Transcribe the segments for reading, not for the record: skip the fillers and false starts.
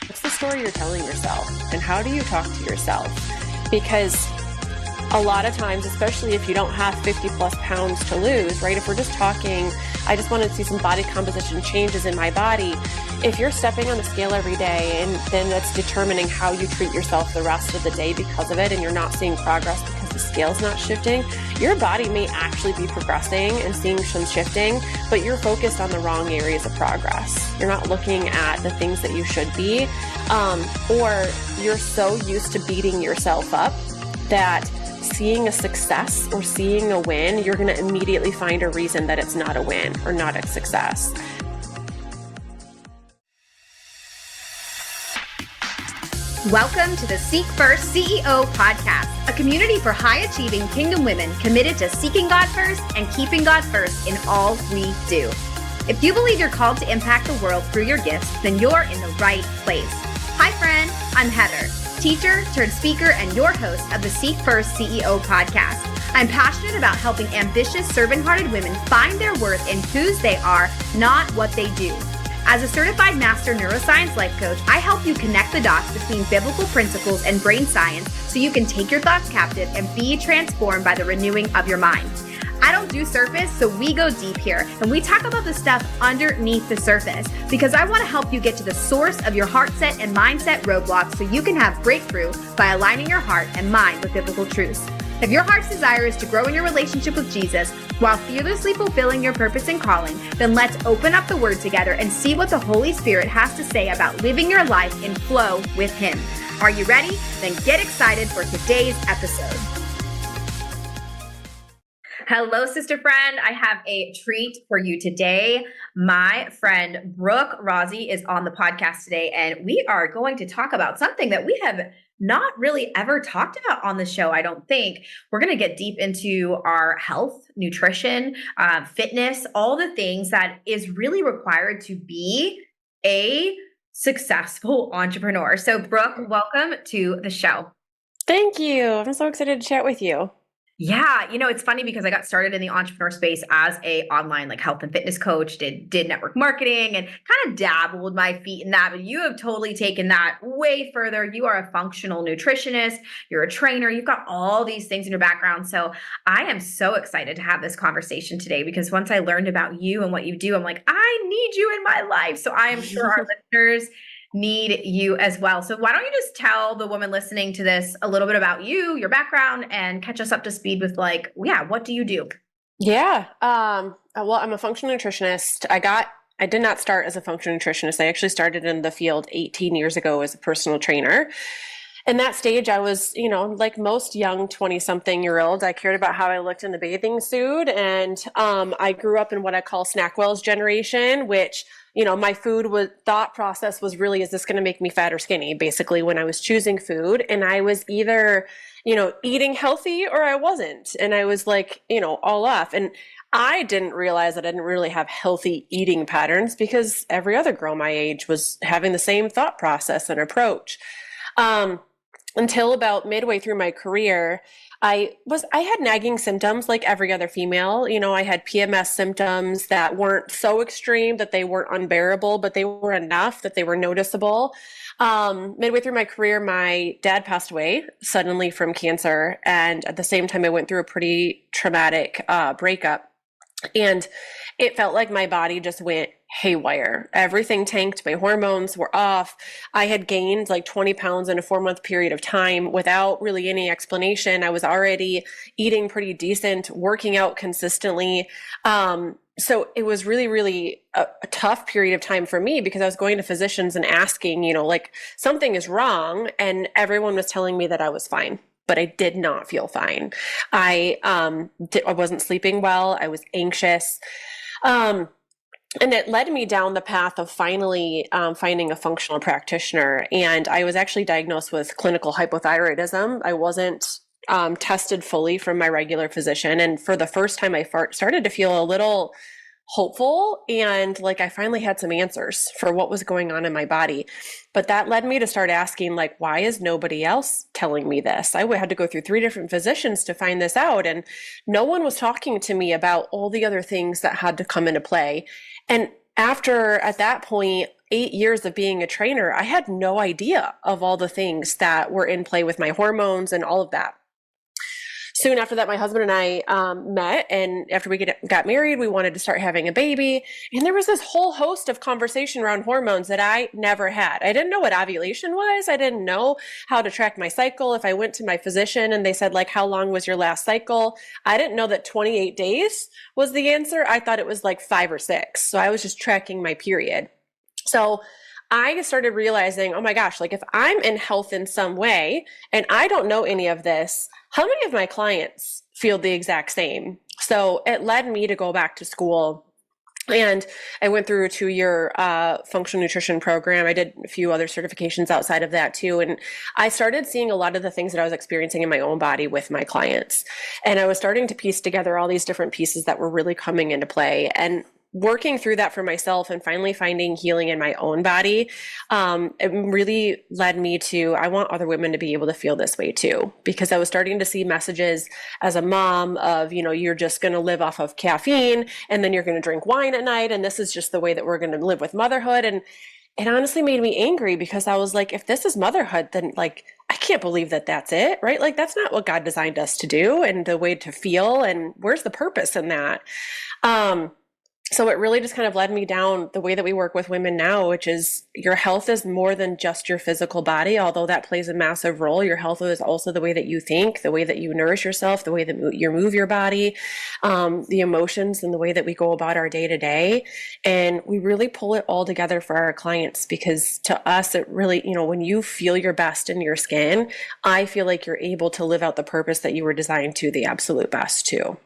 What's the story you're telling yourself? And how do you talk to yourself? Because a lot of times, especially if you don't have 50 plus pounds to lose, right? If we're just talking, I just want to see some body composition changes in my body. If you're stepping on the scale every day and then that's determining how you treat yourself the rest of the day because of it, and you're not seeing progress because the scale's not shifting, your body may actually be progressing and seeing some shifting, but you're focused on the wrong areas of progress. You're not looking at the things that you should be, or you're so used to beating yourself up that seeing a success or seeing a win, you're going to immediately find a reason that it's not a win or not a success. Welcome to the Seek First CEO podcast, a community for high-achieving kingdom women committed to seeking God first and keeping God first in all we do. If you believe you're called to impact the world through your gifts, then you're in the right place. Hi, friend. I'm Heather, teacher turned speaker and your host of the Seek First CEO podcast. I'm passionate about helping ambitious, servant-hearted women find their worth in whose they are, not what they do. As a certified master neuroscience life coach, I help you connect the dots between biblical principles and brain science so you can take your thoughts captive and be transformed by the renewing of your mind. I don't do surface, so we go deep here, and we talk about the stuff underneath the surface because I want to help you get to the source of your heart set and mindset roadblocks so you can have breakthrough by aligning your heart and mind with biblical truths. If your heart's desire is to grow in your relationship with Jesus while fearlessly fulfilling your purpose and calling, then let's open up the Word together and see what the Holy Spirit has to say about living your life in flow with Him. Are you ready? Then get excited for today's episode. Hello, sister friend. I have a treat for you today. My friend Brooke Rozzi is on the podcast today, and we are going to talk about something that we have not really ever talked about on the show, I don't think. We're going to get deep into our health, nutrition, fitness, all the things that is really required to be a successful entrepreneur. So, Brooke, welcome to the show. Thank you. I'm so excited to chat with you. Yeah, it's funny because I got started in the entrepreneur space as a online health and fitness coach, did network marketing and kind of dabbled my feet in that. But you have totally taken that way further. You are a functional nutritionist, you're a trainer, you've got all these things in your background. So I am so excited to have this conversation today because once I learned about you and what you do, I'm like, I need you in my life. So I am sure our listeners need you as well. So why don't you just tell the woman listening to this a little bit about you, your background, and catch us up to speed with what do you do? Yeah. Well, I'm a functional nutritionist. I did not start as a functional nutritionist. I actually started in the field 18 years ago as a personal trainer. In that stage, I was, like most young 20-something-year-olds, I cared about how I looked in the bathing suit. And I grew up in what I call Snackwell's generation, which, my thought process was really, is this going to make me fat or skinny? Basically, when I was choosing food, and I was either, eating healthy or I wasn't. And I was all off. And I didn't realize that I didn't really have healthy eating patterns because every other girl my age was having the same thought process and approach. Until about midway through my career, I had nagging symptoms like every other female. I had PMS symptoms that weren't so extreme that they weren't unbearable, but they were enough that they were noticeable. Midway through my career, my dad passed away suddenly from cancer. And at the same time, I went through a pretty traumatic breakup. And it felt like my body just went haywire. Everything tanked. My hormones were off. I had gained 20 pounds in a 4-month period of time without really any explanation. I was already eating pretty decent, working out consistently. So it was really, really a tough period of time for me because I was going to physicians and asking, something is wrong. And everyone was telling me that I was fine. But I did not feel fine. I wasn't sleeping well. I was anxious. And it led me down the path of finally finding a functional practitioner. And I was actually diagnosed with clinical hypothyroidism. I wasn't tested fully from my regular physician. And for the first time, I started to feel a little hopeful and I finally had some answers for what was going on in my body. But that led me to start asking why is nobody else telling me this? I had to go through 3 different physicians to find this out. And no one was talking to me about all the other things that had to come into play. And at that point, 8 years of being a trainer, I had no idea of all the things that were in play with my hormones and all of that. Soon after that, my husband and I met, and after we got married, we wanted to start having a baby. And there was this whole host of conversation around hormones that I never had. I didn't know what ovulation was. I didn't know how to track my cycle. If I went to my physician and they said, like, how long was your last cycle? I didn't know that 28 days was the answer. I thought it was like 5 or 6. So I was just tracking my period. So I started realizing, oh my gosh, like if I'm in health in some way and I don't know any of this, how many of my clients feel the exact same? So it led me to go back to school, and I went through a 2-year functional nutrition program. I did a few other certifications outside of that too. And I started seeing a lot of the things that I was experiencing in my own body with my clients. And I was starting to piece together all these different pieces that were really coming into play. And working through that for myself and finally finding healing in my own body, it really led me to, I want other women to be able to feel this way too, because I was starting to see messages as a mom of, you're just going to live off of caffeine and then you're going to drink wine at night. And this is just the way that we're going to live with motherhood. And it honestly made me angry because I was like, if this is motherhood, then like, I can't believe that that's it, right? Like, that's not what God designed us to do and the way to feel. And where's the purpose in that? So it really just kind of led me down the way that we work with women now, which is your health is more than just your physical body, although that plays a massive role. Your health is also the way that you think, the way that you nourish yourself, the way that you move your body, the emotions and the way that we go about our day to day. And we really pull it all together for our clients because to us, it really, when you feel your best in your skin, I feel like you're able to live out the purpose that you were designed to the absolute best too.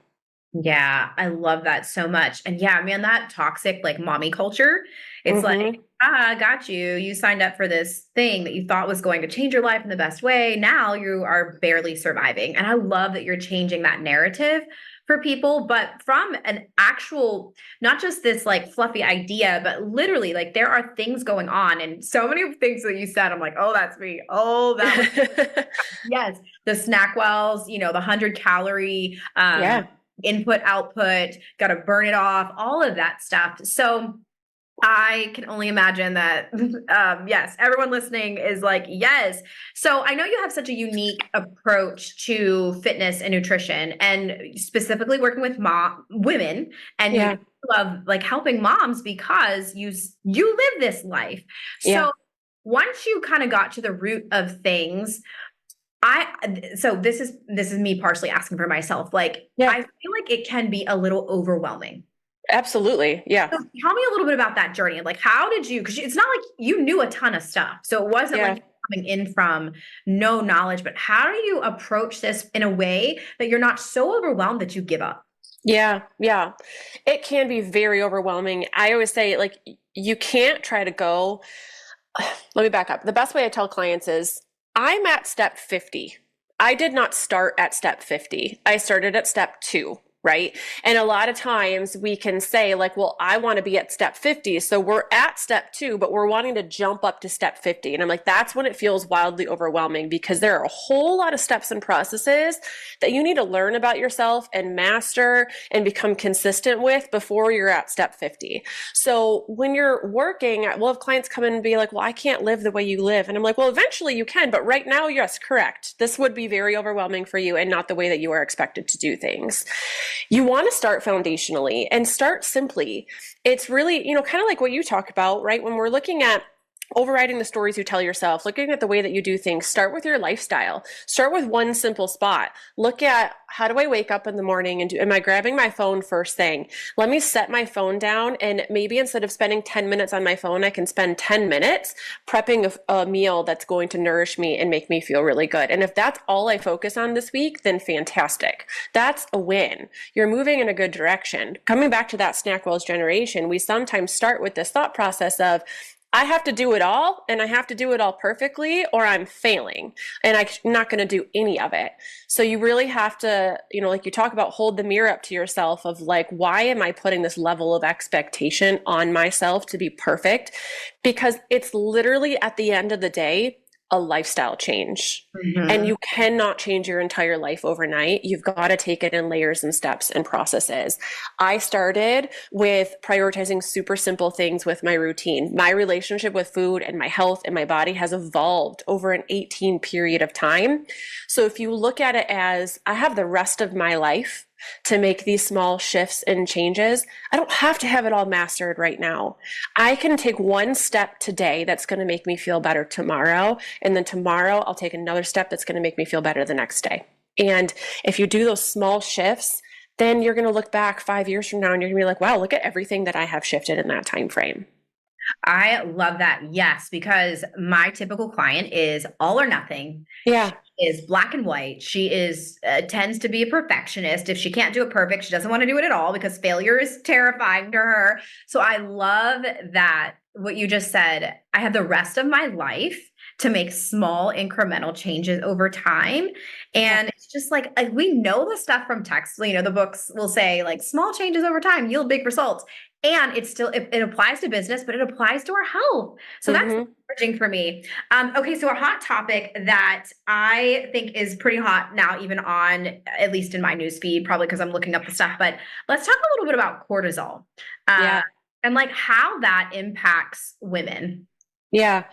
Yeah, I love that so much. And yeah, man, that toxic like mommy culture, it's like, got you. You signed up for this thing that you thought was going to change your life in the best way. Now you are barely surviving. And I love that you're changing that narrative for people, but from an actual, not just this like fluffy idea, but literally like there are things going on. And so many things that you said, I'm like, oh, that's me. Oh, that was yes. The snack wells, the 100-calorie, input, output, got to burn it off, all of that stuff. So I can only imagine that, yes, everyone listening is like, yes. So I know you have such a unique approach to fitness and nutrition and specifically working with women, and you love like helping moms because you live this life. So once you kind of got to the root of things, so this is me partially asking for myself. Like, I feel like it can be a little overwhelming. Absolutely. Yeah. So tell me a little bit about that journey. Like, how did you, because it's not like you knew a ton of stuff. So it wasn't like coming in from no knowledge, but how do you approach this in a way that you're not so overwhelmed that you give up? Yeah. Yeah. It can be very overwhelming. I always say, like, you can't try to go, let me back up. The best way I tell clients is, I'm at step 50. I did not start at step 50. I started at step 2, right? And a lot of times we can say like, well, I want to be at step 50. So we're at step 2, but we're wanting to jump up to step 50. And I'm like, that's when it feels wildly overwhelming because there are a whole lot of steps and processes that you need to learn about yourself and master and become consistent with before you're at step 50. So when you're working, we'll have clients come in and be like, well, I can't live the way you live. And I'm like, well, eventually you can, but right now, yes, correct. This would be very overwhelming for you and not the way that you are expected to do things. You want to start foundationally and start simply. It's really, kind of like what you talk about, right? When we're looking at overriding the stories you tell yourself, looking at the way that you do things, start with your lifestyle. Start with one simple spot. Look at, how do I wake up in the morning and am I grabbing my phone first thing? Let me set my phone down, and maybe instead of spending 10 minutes on my phone, I can spend 10 minutes prepping a meal that's going to nourish me and make me feel really good. And if that's all I focus on this week, then fantastic. That's a win. You're moving in a good direction. Coming back to that snack wells generation, we sometimes start with this thought process of, I have to do it all, and I have to do it all perfectly, or I'm failing and I'm not going to do any of it. So you really have to, like you talk about, hold the mirror up to yourself of like, why am I putting this level of expectation on myself to be perfect? Because it's literally at the end of the day, a lifestyle change. And you cannot change your entire life overnight. You've got to take it in layers and steps and processes. I started with prioritizing super simple things with my routine. My relationship with food and my health and my body has evolved over an 18 period of time. So if you look at it as I have the rest of my life to make these small shifts and changes, I don't have to have it all mastered right now. I can take one step today that's going to make me feel better tomorrow. And then tomorrow I'll take another step that's going to make me feel better the next day. And if you do those small shifts, then you're going to look back 5 years from now and you're going to be like, wow, look at everything that I have shifted in that time frame. I love that. Yes, because my typical client is all or nothing. Yeah. She is black and white. She is tends to be a perfectionist. If she can't do it perfect, she doesn't want to do it at all because failure is terrifying to her. So I love that what you just said. I have the rest of my life to make small incremental changes over time. And it's just like, we know the stuff from text, the books will say like small changes over time yield big results. And it's still, it applies to business, but it applies to our health. So that's encouraging for me. Okay. So a hot topic that I think is pretty hot now, even on, at least in my newsfeed, probably because I'm looking up the stuff, but let's talk a little bit about cortisol and like how that impacts women. Yeah.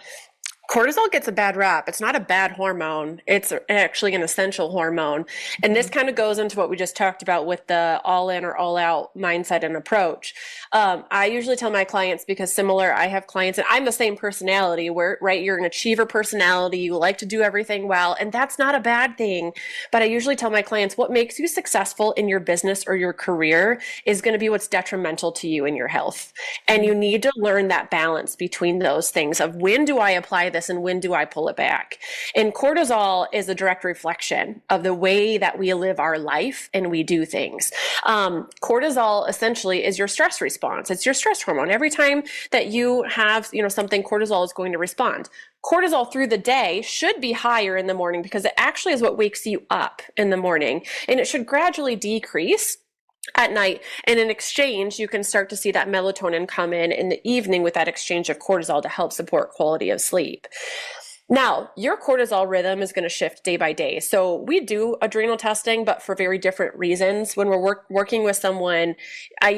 Cortisol gets a bad rap. It's not a bad hormone. It's actually an essential hormone. And this kind of goes into what we just talked about with the all in or all out mindset and approach. I usually tell my clients, because I have clients and I'm the same personality where, right, you're an achiever personality. You like to do everything well, and that's not a bad thing. But I usually tell my clients what makes you successful in your business or your career is going to be what's detrimental to you and your health. And you need to learn that balance between those things of when do I apply this and when do I pull it back? And cortisol is a direct reflection of the way that we live our life and we do things. Cortisol essentially is your stress response. It's your stress hormone. Every time that you have, something, cortisol is going to respond. Cortisol through the day should be higher in the morning because it actually is what wakes you up in the morning, and it should gradually decrease at night. And in exchange, you can start to see that melatonin come in the evening with that exchange of cortisol to help support quality of sleep. Now, your cortisol rhythm is going to shift day by day. So we do adrenal testing, but for very different reasons. When we're working with someone,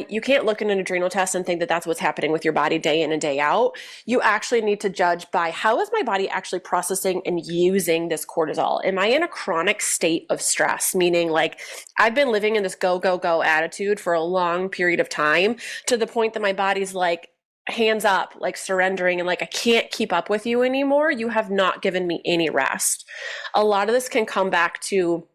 you can't look at an adrenal test and think that that's what's happening with your body day in and day out. You actually need to judge by how is my body actually processing and using this cortisol? Am I in a chronic state of stress? Meaning like I've been living in this go, go, go attitude for a long period of time to the point that my body's like, hands up, like surrendering and like, I can't keep up with you anymore. You have not given me any rest. A lot of this can come back to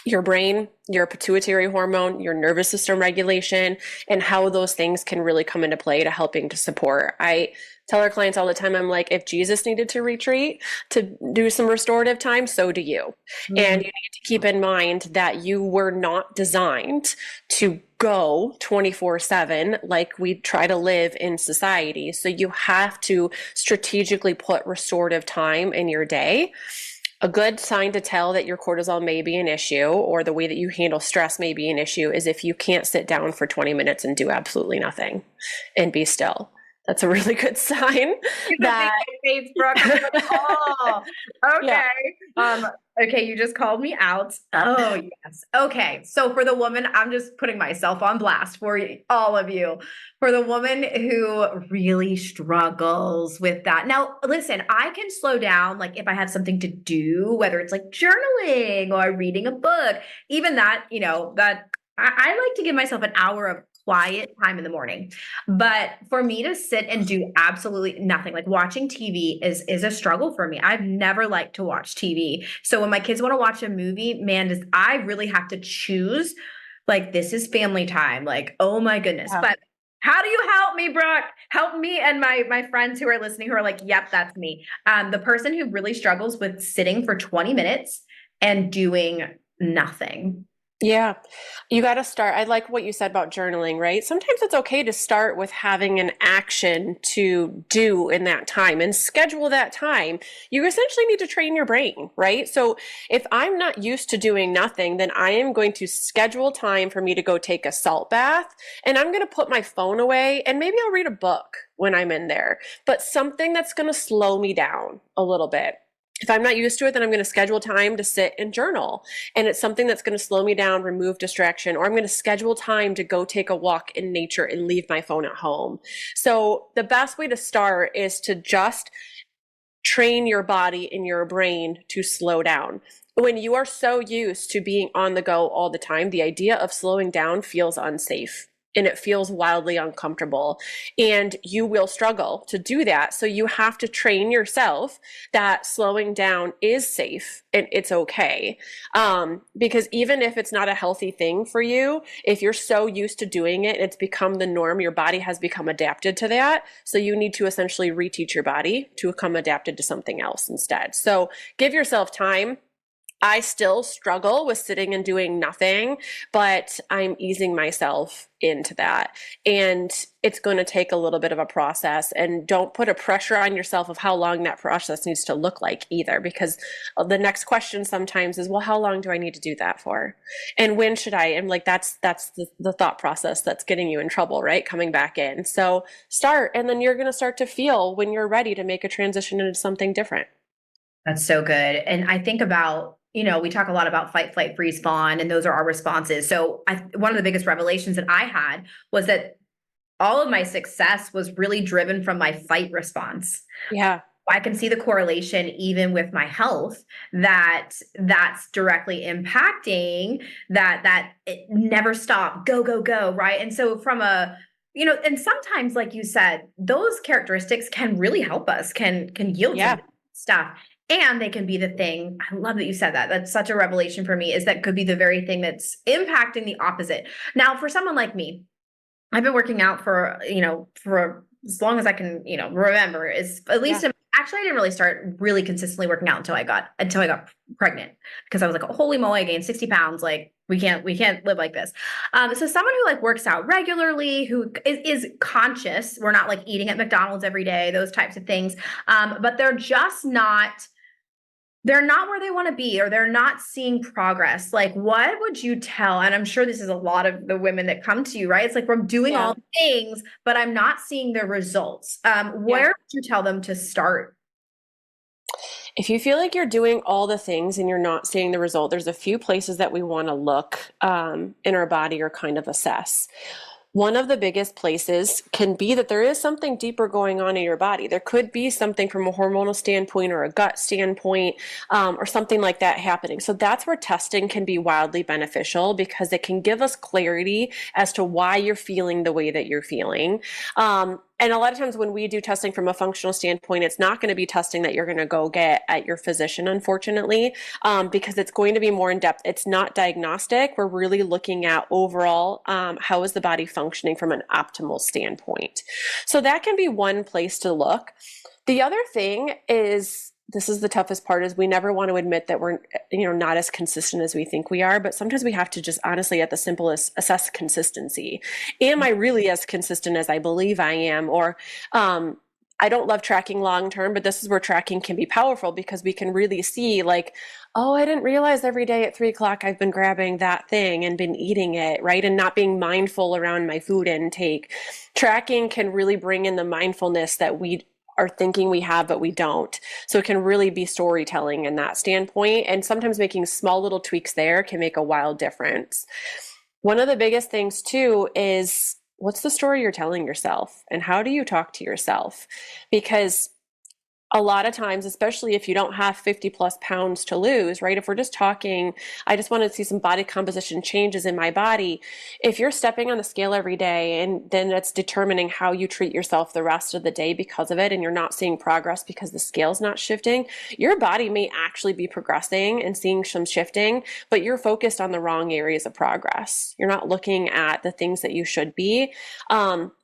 your brain, your pituitary hormone, your nervous system regulation, and how those things can really come into play to helping to support. I tell our clients all the time, I'm like, if Jesus needed to retreat to do some restorative time, so do you. And you need to keep in mind that you were not designed to go 24/7 like we try to live in society. So you have to strategically put restorative time in your day. A good sign to tell that your cortisol may be an issue or the way that you handle stress may be an issue is if you can't sit down for 20 minutes and do absolutely nothing and be still. That's a really good sign. That face, Brooke. Oh, okay. Yeah. Okay, you just called me out. Oh, yes. Okay, so for the woman, I'm just putting myself on blast for all of you. For the woman who really struggles with that. Now, listen, I can slow down, like if I have something to do, whether it's like journaling or reading a book, even that, that I like to give myself an hour of quiet time in the morning. But for me to sit and do absolutely nothing, like watching TV is a struggle for me. I've never liked to watch TV. So when my kids want to watch a movie, man, I really have to choose, like, this is family time. Like, oh my goodness. Yeah. But how do you help me, Brooke? Help me and my friends who are listening, who are like, yep, that's me. The person who really struggles with sitting for 20 minutes and doing nothing. Yeah, you got to start. I like what you said about journaling, right? Sometimes it's okay to start with having an action to do in that time and schedule that time. You essentially need to train your brain, right? So if I'm not used to doing nothing, then I am going to schedule time for me to go take a salt bath, and I'm going to put my phone away and maybe I'll read a book when I'm in there, but something that's going to slow me down a little bit. If I'm not used to it, then I'm going to schedule time to sit and journal. And it's something that's going to slow me down, remove distraction, or I'm going to schedule time to go take a walk in nature and leave my phone at home. So the best way to start is to just train your body and your brain to slow down. When you are so used to being on the go all the time, the idea of slowing down feels unsafe and it feels wildly uncomfortable, and you will struggle to do that. So you have to train yourself that slowing down is safe and it's okay. Because even if it's not a healthy thing for you, if you're so used to doing it, it's become the norm, your body has become adapted to that. So you need to essentially reteach your body to become adapted to something else instead. So give yourself time. I still struggle with sitting and doing nothing, but I'm easing myself into that. And it's going to take a little bit of a process, and don't put a pressure on yourself of how long that process needs to look like either, because the next question sometimes is, well, how long do I need to do that for? And when should I? And like, that's the thought process that's getting you in trouble, right? Coming back in. So start, and then you're going to start to feel when you're ready to make a transition into something different. That's so good. And I think about, we talk a lot about fight, flight, freeze, fawn, and those are our responses. So one of the biggest revelations that I had was that all of my success was really driven from my fight response. Yeah. I can see the correlation even with my health, that's directly impacting that it never stop, go, go, go. Right. And so from and sometimes, like you said, those characteristics can really help us, can yield some stuff. And they can be the thing. I love that you said that. That's such a revelation for me, is that could be the very thing that's impacting the opposite. Now, for someone like me, I've been working out for as long as I can, remember, is at least actually I didn't really start really consistently working out until I got pregnant, because I was like, holy moly, I gained 60 pounds. Like we can't live like this. So someone who like works out regularly, who is conscious, we're not like eating at McDonald's every day, those types of things. But they're just they're not where they want to be, or they're not seeing progress. Like, what would you tell? And I'm sure this is a lot of the women that come to you, right? It's like, we're doing all the things, but I'm not seeing the results. Where would you tell them to start? If you feel like you're doing all the things and you're not seeing the result, there's a few places that we want to look in our body or kind of assess. One of the biggest places can be that there is something deeper going on in your body. There could be something from a hormonal standpoint or a gut standpoint, or something like that happening. So that's where testing can be wildly beneficial, because it can give us clarity as to why you're feeling the way that you're feeling. And a lot of times when we do testing from a functional standpoint, it's not going to be testing that you're going to go get at your physician, unfortunately, because it's going to be more in depth. It's not diagnostic. We're really looking at overall, how is the body functioning from an optimal standpoint. So that can be one place to look. The other thing is, this is the toughest part, is we never want to admit that we're, not as consistent as we think we are, but sometimes we have to just honestly, at the simplest, assess consistency. Am I really as consistent as I believe I am? Or, I don't love tracking long-term, but this is where tracking can be powerful, because we can really see like, oh, I didn't realize every day at 3:00 I've been grabbing that thing and been eating it, right? And not being mindful around my food intake. Tracking can really bring in the mindfulness that we are thinking we have, but we don't. So it can really be storytelling in that standpoint. And sometimes making small little tweaks there can make a wild difference. One of the biggest things too is, what's the story you're telling yourself, and how do you talk to yourself? Because a lot of times, especially if you don't have 50 plus pounds to lose, right? If we're just talking, I just want to see some body composition changes in my body. If you're stepping on the scale every day, and then it's determining how you treat yourself the rest of the day because of it, and you're not seeing progress because the scale's not shifting, your body may actually be progressing and seeing some shifting, but you're focused on the wrong areas of progress. You're not looking at the things that you should be,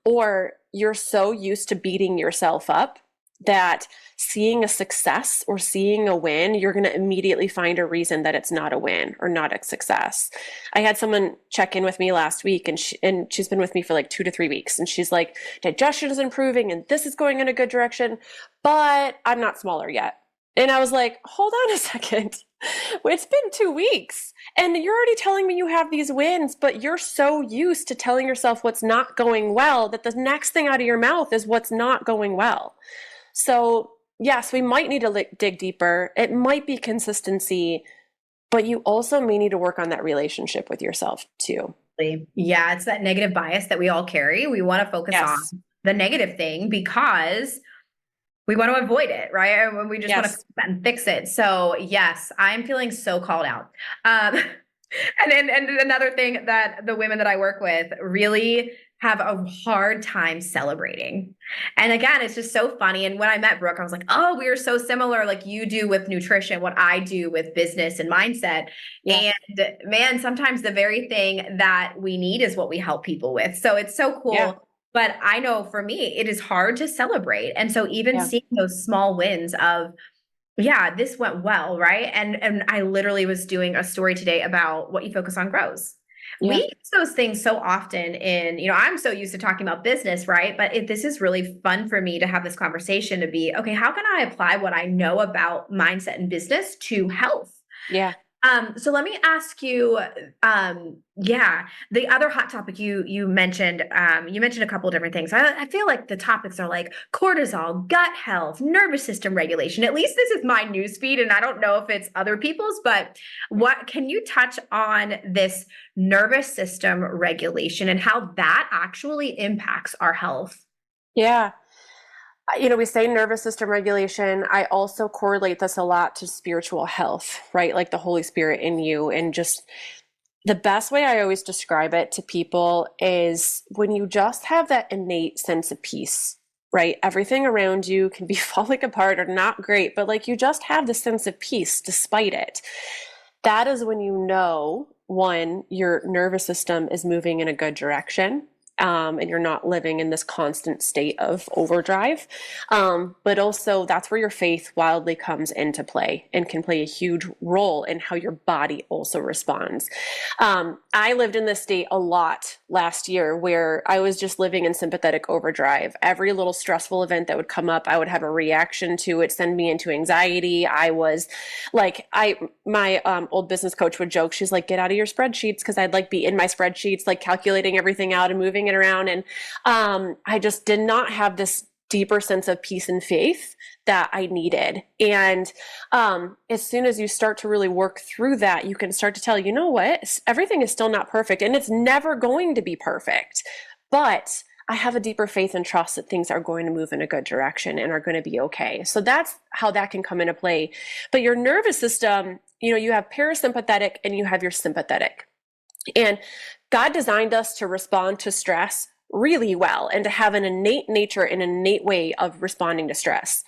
or you're so used to beating yourself up that seeing a success or seeing a win, you're going to immediately find a reason that it's not a win or not a success. I had someone check in with me last week, and she's been with me for like 2 to 3 weeks. And she's like, digestion is improving and this is going in a good direction, but I'm not smaller yet. And I was like, hold on a second. It's been 2 weeks and you're already telling me you have these wins, but you're so used to telling yourself what's not going well that the next thing out of your mouth is what's not going well. So yes, we might need to dig deeper. It might be consistency, but you also may need to work on that relationship with yourself too. Yeah, it's that negative bias that we all carry. We want to focus on Yes. the negative thing because we want to avoid it, right? And we just want to Yes. fix that and fix it. So yes, I'm feeling so called out. And another thing that the women that I work with really have a hard time celebrating. And again, it's just so funny. And when I met Brooke, I was like, oh, we are so similar, like you do with nutrition, what I do with business and mindset. Yeah. And man, sometimes the very thing that we need is what we help people with. So it's so cool. Yeah. But I know for me, it is hard to celebrate. And so even Yeah. seeing those small wins of, yeah, this went well, right? And I literally was doing a story today about what you focus on grows. We Yeah. use those things so often in, I'm so used to talking about business, right? But this is really fun for me to have this conversation to be, okay, how can I apply what I know about mindset and business to health? Yeah. So let me ask you, the other hot topic you mentioned a couple of different things. I feel like the topics are like cortisol, gut health, nervous system regulation. At least this is my newsfeed, and I don't know if it's other people's, but what can you touch on this nervous system regulation and how that actually impacts our health? Yeah. We say nervous system regulation. I also correlate this a lot to spiritual health, right? Like the Holy Spirit in you. And just the best way I always describe it to people is when you just have that innate sense of peace, right? Everything around you can be falling apart or not great, but like you just have the sense of peace despite it. That is when you know, one, your nervous system is moving in a good direction. And you're not living in this constant state of overdrive. But also that's where your faith wildly comes into play and can play a huge role in how your body also responds. I lived in this state a lot last year where I was just living in sympathetic overdrive. Every little stressful event that would come up, I would have a reaction to it, send me into anxiety. I was like, my old business coach would joke, she's like, get out of your spreadsheets, because I'd like be in my spreadsheets, like calculating everything out and moving it around. And I just did not have this deeper sense of peace and faith that I needed. And as soon as you start to really work through that, you can start to tell, you know what, everything is still not perfect and it's never going to be perfect, but I have a deeper faith and trust that things are going to move in a good direction and are going to be okay. So that's how that can come into play. But your nervous system, you have parasympathetic and you have your sympathetic. And God designed us to respond to stress really well and to have an innate nature and innate way of responding to stress.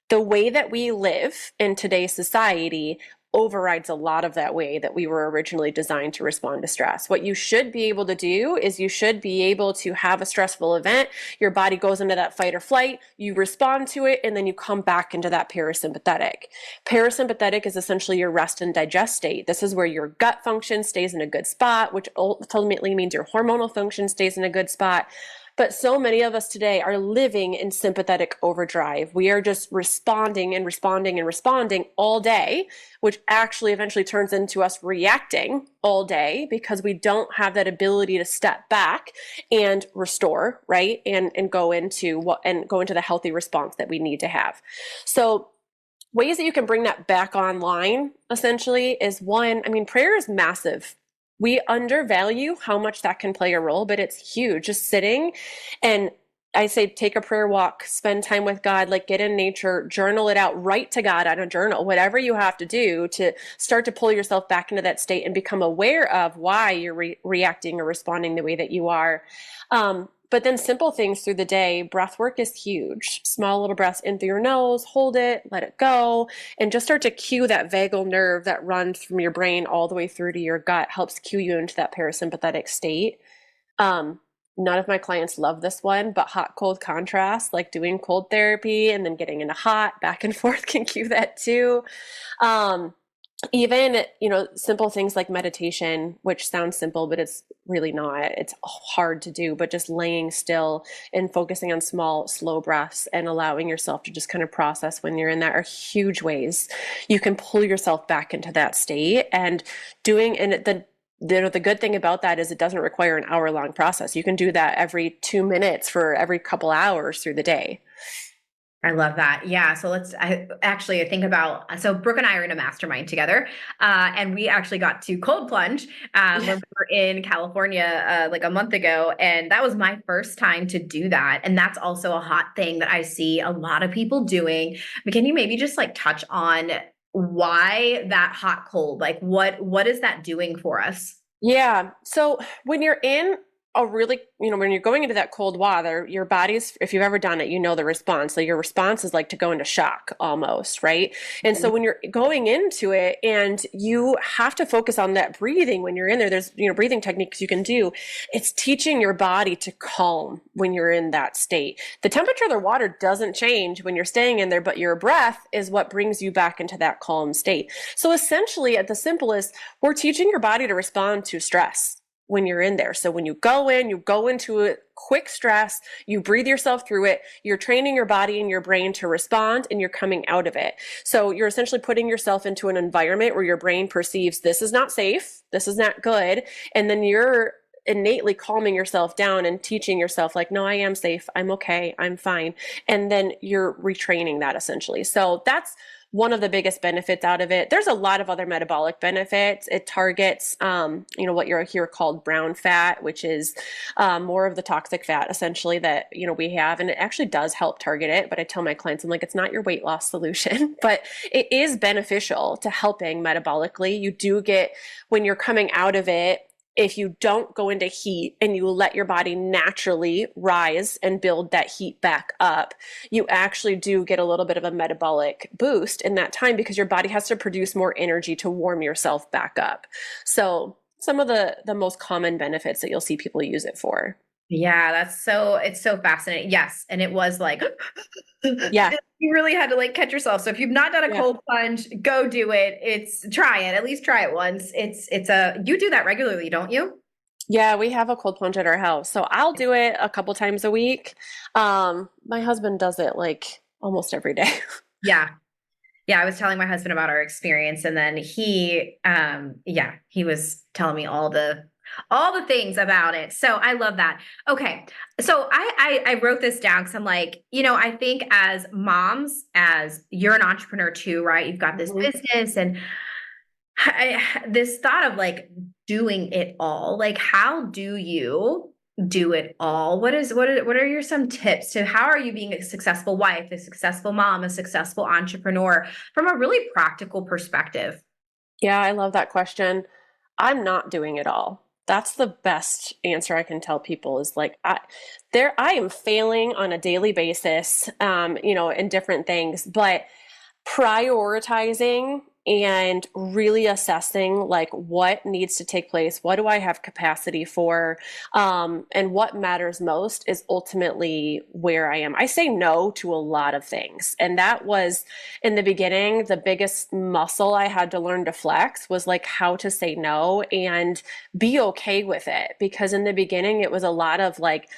The way that we live in today's society overrides a lot of that way that we were originally designed to respond to stress. What you should be able to do is you should be able to have a stressful event. Your body goes into that fight or flight, you respond to it, and then you come back into that parasympathetic. Parasympathetic is essentially your rest and digest state. This is where your gut function stays in a good spot, which ultimately means your hormonal function stays in a good spot. But so many of us today are living in sympathetic overdrive. We are just responding and responding and responding all day, which actually eventually turns into us reacting all day because we don't have that ability to step back and restore, right? And go into the healthy response that we need to have. So ways that you can bring that back online essentially is one, prayer is massive. We undervalue how much that can play a role, but it's huge. Just sitting, and I say take a prayer walk, spend time with God, like get in nature, journal it out, write to God on a journal, whatever you have to do to start to pull yourself back into that state and become aware of why you're reacting or responding the way that you are. But then simple things through the day, breath work is huge. Small little breaths in through your nose, hold it, let it go, and just start to cue that vagal nerve that runs from your brain all the way through to your gut, helps cue you into that parasympathetic state. None of my clients love this one, but hot cold contrast, like doing cold therapy and then getting into hot back and forth can cue that too. Even, simple things like meditation, which sounds simple, but it's really not. It's hard to do, but just laying still and focusing on small, slow breaths and allowing yourself to just kind of process when you're in that are huge ways you can pull yourself back into that state. And the good thing about that is it doesn't require an hour-long process. You can do that every 2 minutes for every couple hours through the day. I love that. Yeah. So I think about, so Brooke and I are in a mastermind together. And we actually got to cold plunge when we were in California like a month ago. And that was my first time to do that. And that's also a hot thing that I see a lot of people doing. But can you maybe just like touch on why that hot cold? Like what is that doing for us? Yeah. So when you're in a really, when you're going into that cold water, your body's, if you've ever done it, the response. So your response is like to go into shock almost, right? And so when you're going into it and you have to focus on that breathing when you're in there, there's, breathing techniques you can do. It's teaching your body to calm when you're in that state. The temperature of the water doesn't change when you're staying in there, but your breath is what brings you back into that calm state. So essentially, at the simplest, we're teaching your body to respond to stress when you're in there. So when you go into a quick stress, you breathe yourself through it, you're training your body and your brain to respond, and you're coming out of it. So you're essentially putting yourself into an environment where your brain perceives this is not safe, this is not good, and then you're innately calming yourself down and teaching yourself like, no, I am safe, I'm okay, I'm fine. And then you're retraining that essentially. So that's one of the biggest benefits out of it. There's a lot of other metabolic benefits. It targets, what you're here called brown fat, which is more of the toxic fat essentially that, we have. And it actually does help target it. But I tell my clients, I'm like, it's not your weight loss solution, but it is beneficial to helping metabolically. You do get, when you're coming out of it, if you don't go into heat and you let your body naturally rise and build that heat back up, you actually do get a little bit of a metabolic boost in that time because your body has to produce more energy to warm yourself back up. So some of the most common benefits that you'll see people use it for. Yeah, it's so fascinating. Yes. And it was like, yeah, you really had to like catch yourself. So if you've not done a cold plunge, go do it. Try it, at least try it once. You do that regularly, don't you? Yeah, we have a cold plunge at our house. So I'll do it a couple times a week. My husband does it like almost every day. Yeah. Yeah, I was telling my husband about our experience, and then he was telling me all the things about it. So I love that. Okay. So I wrote this down because I'm like, I think as moms, as you're an entrepreneur too, right? You've got this business and this thought of like doing it all. Like, how do you do it all? What are your some tips to how are you being a successful wife, a successful mom, a successful entrepreneur from a really practical perspective? Yeah, I love that question. I'm not doing it all. That's the best answer I can tell people is like, I am failing on a daily basis, in different things, but prioritizing and really assessing like what needs to take place, what do I have capacity for, and what matters most is ultimately where I am. I say no to a lot of things, and that was in the beginning the biggest muscle I had to learn to flex was like how to say no and be okay with it, because in the beginning it was a lot of like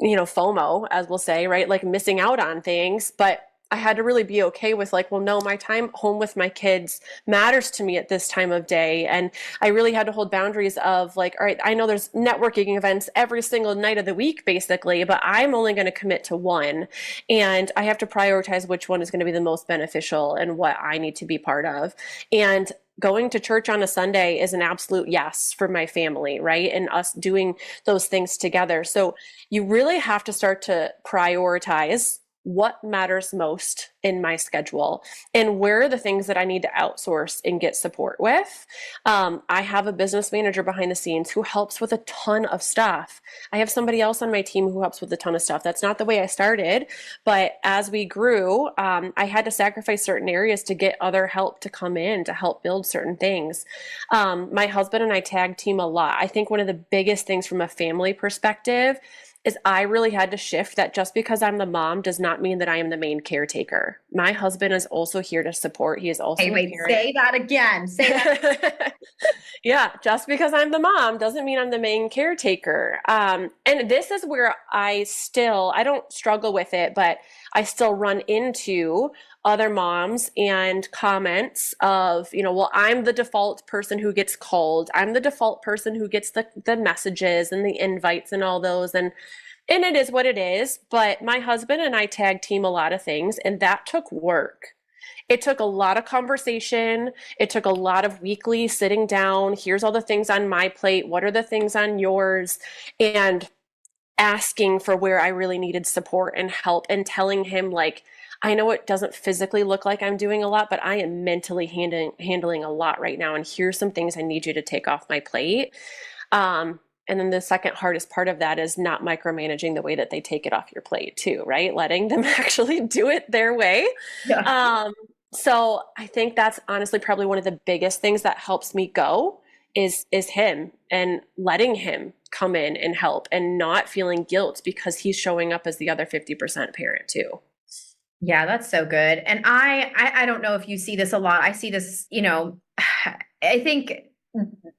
FOMO, as we'll say, right? Like missing out on things, but I had to really be okay with like, well, no, my time home with my kids matters to me at this time of day. And I really had to hold boundaries of like, all right, I know there's networking events every single night of the week, basically, but I'm only going to commit to one. And I have to prioritize which one is going to be the most beneficial and what I need to be part of. And going to church on a Sunday is an absolute yes for my family, right? And us doing those things together. So you really have to start to prioritize what matters most in my schedule and where are the things that I need to outsource and get support with. I have a business manager behind the scenes who helps with a ton of stuff. I have somebody else on my team who helps with a ton of stuff. That's not the way I started, but as we grew, I had to sacrifice certain areas to get other help to come in to help build certain things. My husband and I tag team a lot. I think one of the biggest things from a family perspective is I really had to shift that just because I'm the mom does not mean that I am the main caretaker. My husband is also here to support. He is also a parent. Say that again. Say that. Yeah, just because I'm the mom doesn't mean I'm the main caretaker. And this is where I don't struggle with it, but I still run into other moms and comments of, well, I'm the default person who gets called. I'm the default person who gets the messages and the invites and all those. And And it is what it is. But my husband and I tag team a lot of things, and that took work. It took a lot of conversation. It took a lot of weekly sitting down. Here's all the things on my plate. What are the things on yours? And asking for where I really needed support and help, and telling him, like, I know it doesn't physically look like I'm doing a lot, but I am mentally handling a lot right now. And here's some things I need you to take off my plate. And then the second hardest part of that is not micromanaging the way that they take it off your plate too, right? Letting them actually do it their way. Yeah. So I think that's honestly probably one of the biggest things that helps me go is him, and letting him come in and help, and not feeling guilt because he's showing up as the other 50% parent too. Yeah, that's so good. And I don't know if you see this a lot. I see this, I think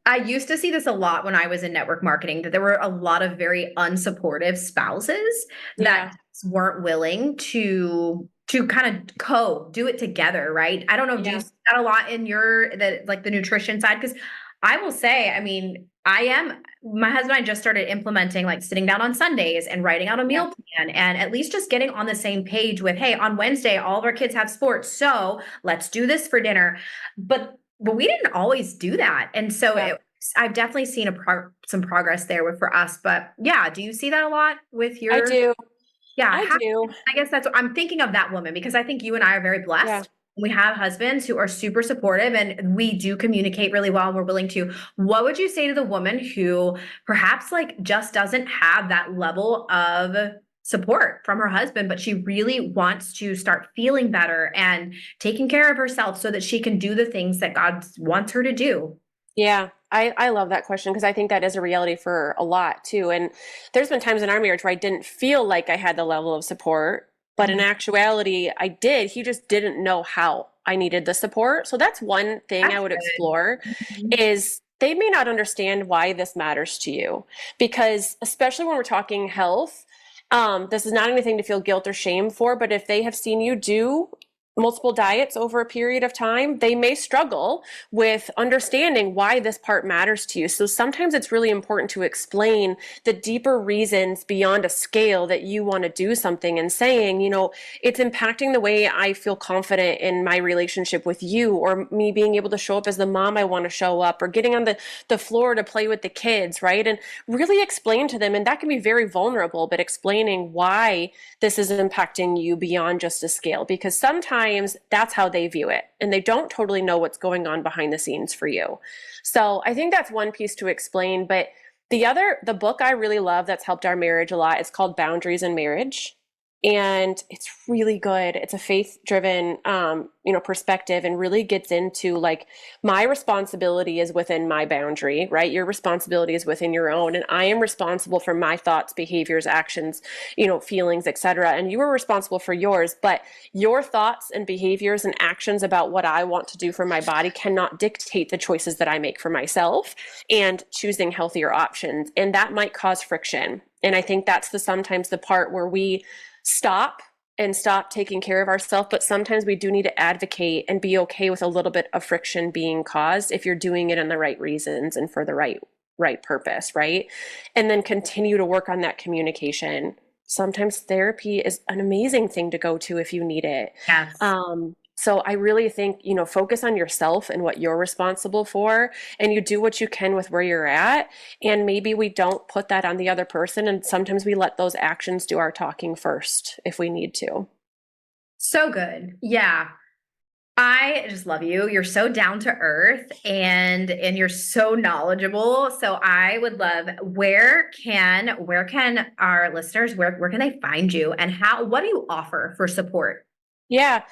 I used to see this a lot when I was in network marketing, that there were a lot of very unsupportive spouses that weren't willing to kind of do it together, right? I don't know, do you see that a lot in the nutrition side? Because I will say, I mean, my husband and I just started implementing, like, sitting down on Sundays and writing out a meal plan, and at least just getting on the same page with, hey, on Wednesday, all of our kids have sports, so let's do this for dinner. But we didn't always do that. And so I've definitely seen some progress there for us. But yeah, do you see that a lot with your? I do. Yeah, I do. I guess that's what I'm thinking of, that woman, because I think you and I are very blessed. Yeah. We have husbands who are super supportive, and we do communicate really well, and we're willing to. What would you say to the woman who perhaps, like, just doesn't have that level of support from her husband, but she really wants to start feeling better and taking care of herself so that she can do the things that God wants her to do? Yeah, I love that question, because I think that is a reality for a lot too. And there's been times in our marriage where I didn't feel like I had the level of support, but in actuality, I did. He just didn't know how I needed the support. So that's one thing I would explore, is they may not understand why this matters to you, because especially when we're talking health, this is not anything to feel guilt or shame for, but if they have seen you do multiple diets over a period of time, they may struggle with understanding why this part matters to you. So sometimes it's really important to explain the deeper reasons beyond a scale that you want to do something, and saying, it's impacting the way I feel confident in my relationship with you, or me being able to show up as the mom I want to show up, or getting on the floor to play with the kids, right? And really explain to them, and that can be very vulnerable, but explaining why this is impacting you beyond just a scale, because sometimes that's how they view it, and they don't totally know what's going on behind the scenes for you. So I think that's one piece to explain. But the book I really love that's helped our marriage a lot, it's called Boundaries in Marriage. And it's really good. It's a faith-driven, perspective, and really gets into, like, my responsibility is within my boundary, right? Your responsibility is within your own. And I am responsible for my thoughts, behaviors, actions, feelings, etc. And you are responsible for yours, but your thoughts and behaviors and actions about what I want to do for my body cannot dictate the choices that I make for myself and choosing healthier options. And that might cause friction. And I think that's sometimes the part where we stop taking care of ourselves, but sometimes we do need to advocate and be okay with a little bit of friction being caused if you're doing it in the right reasons and for the right purpose, right? And then continue to work on that communication. Sometimes therapy is an amazing thing to go to if you need it. Yes. So I really think, focus on yourself and what you're responsible for, and you do what you can with where you're at. And maybe we don't put that on the other person. And sometimes we let those actions do our talking first if we need to. So good. Yeah. I just love you. You're so down to earth, and you're so knowledgeable. So I would love, where can our listeners, where can they find you, and what do you offer for support? Yeah.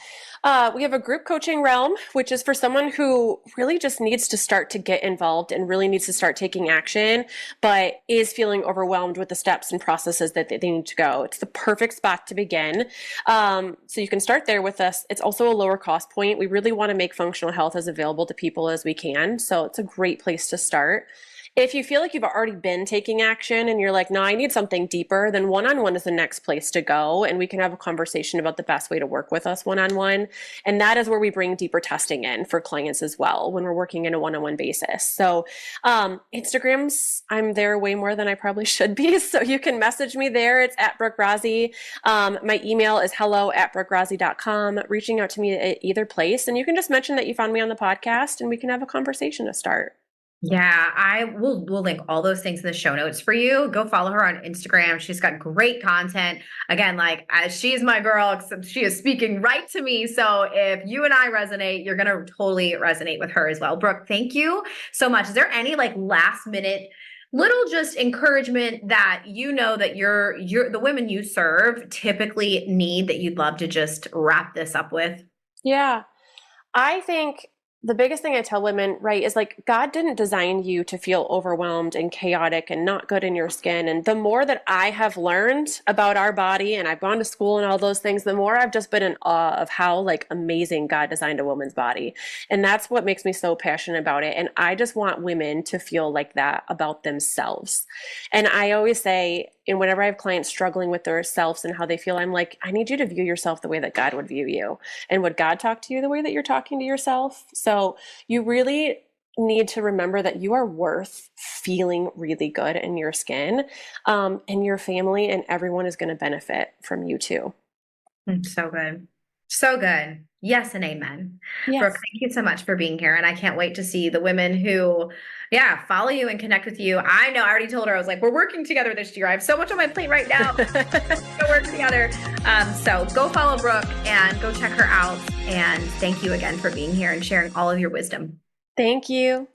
We have a group coaching realm, which is for someone who really just needs to start to get involved and really needs to start taking action, but is feeling overwhelmed with the steps and processes that they need to go. It's the perfect spot to begin. So you can start there with us. It's also a lower cost point. We really want to make functional health as available to people as we can. So it's a great place to start. If you feel like you've already been taking action and you're like, no, I need something deeper, then one-on-one is the next place to go. And we can have a conversation about the best way to work with us one-on-one. And that is where we bring deeper testing in for clients as well when we're working in a one-on-one basis. So Instagrams, I'm there way more than I probably should be. So you can message me there. It's at Brooke Rozzi. My email is hello@brookerozzi.com. Reaching out to me at either place. And you can just mention that you found me on the podcast and we can have a conversation to start. Yeah, we'll link all those things in the show notes for you. Go follow her on Instagram. She's got great content. Again, like she's my girl, except she is speaking right to me. So if you and I resonate, you're going to totally resonate with her as well. Brooke, thank you so much. Is there any like last minute little just encouragement that you know that the women you serve typically need that you'd love to just wrap this up with? Yeah, I think the biggest thing I tell women, right, is like God didn't design you to feel overwhelmed and chaotic and not good in your skin. And the more that I have learned about our body and I've gone to school and all those things, the more I've just been in awe of how like amazing God designed a woman's body. And that's what makes me so passionate about it. And I just want women to feel like that about themselves. And I always say, and whenever I have clients struggling with their selves and how they feel, I'm like, I need you to view yourself the way that God would view you. And would God talk to you the way that you're talking to yourself? So you really need to remember that you are worth feeling really good in your skin, and your family and everyone is going to benefit from you too. So good. So good. Yes and amen. Yes. Brooke, thank you so much for being here. And I can't wait to see the women who, follow you and connect with you. I know I already told her, I was like, we're working together this year. I have so much on my plate right now. Go work together. So go follow Brooke and go check her out. And thank you again for being here and sharing all of your wisdom. Thank you.